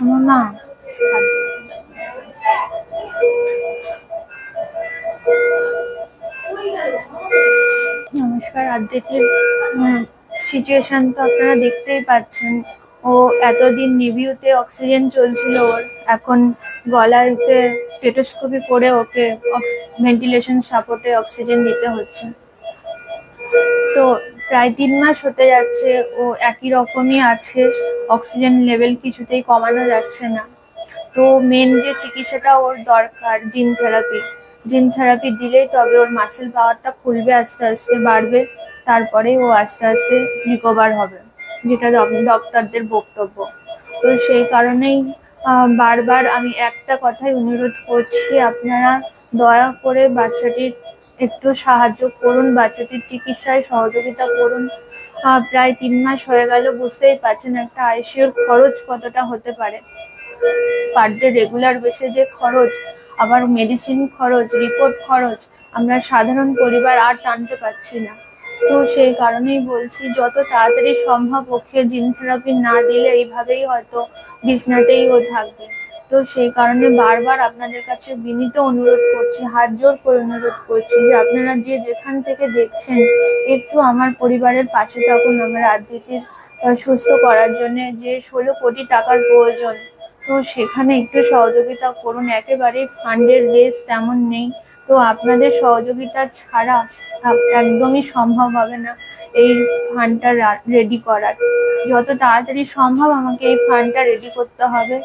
আমার না নমস্কার। আদ্রিতির সিচুয়েশন তো আপনারা দেখতেই পাচ্ছেন। ও এতদিন নিভিউতে অক্সিজেন চলছিল ওর, এখন গলাতে স্টেথোস্কোপি করে ওকে ভেন্টিলেশন সাপোর্টে অক্সিজেন দিতে হচ্ছে। তো প্রায় 3 মাস হতে যাচ্ছে, ও একই রকমই আছে, অক্সিজেন লেভেল কিছুতেই কমানো যাচ্ছে না। তো মেন যে চিকিৎসাটা ওর দরকার জিন থেরাপি দিলেই তবে ওর মাসেল পাওয়ারটা খুলবে, আস্তে আস্তে বাড়বে, তারপরে ও আস্তে আস্তে রিকভার হবে, যেটা ডক্টরদের বক্তব্য। তো সেই কারণেই বারবার আমি একটা কথাই অনুরোধ করছি, আপনারা দয়া করে বাচ্চাটির একটু সাহায্য করুন, বাচ্চাটির চিকিৎসায় সহযোগিতা করুন। প্রায় 3 মাস হয়ে গেল, বুঝতেই পারছেন একটা আইসিইউর খরচ কতটা হতে পারে। পার ডে রেগুলার বেসে যে খরচ, আবার মেডিসিন খরচ, রিপোর্ট খরচ, আমরা সাধারণ পরিবার আর টানতে পারছি না। তো সেই কারণেই বলছি, যত তাড়াতাড়ি সম্ভব ওকে জিন থেরাপি না দিলে এইভাবেই হয়তো বিছনাতেই ও থাকবে। তো সেই কারণে বারবার আপনাদের কাছে বিনীত অনুরোধ করছি, হাত জোর করে অনুরোধ করছি যে আপনারা যে যেখান থেকে দেখছেন একটু আমার পরিবারের পাশে থাকুন। আমার আদ্রিতির সুস্থ করার জন্য যে 16 কোটি টাকার প্রয়োজন, তো সেখানে একটু সহযোগিতা করুন। একেবারেই ফান্ডের রেস তেমন নেই, তো আপনাদের সহযোগিতা ছাড়া একদমই সম্ভব হবে না এই ফান্ডটা রেডি করার। যত তাড়াতাড়ি সম্ভব আমাকে এই ফান্ডটা রেডি করতে হবে।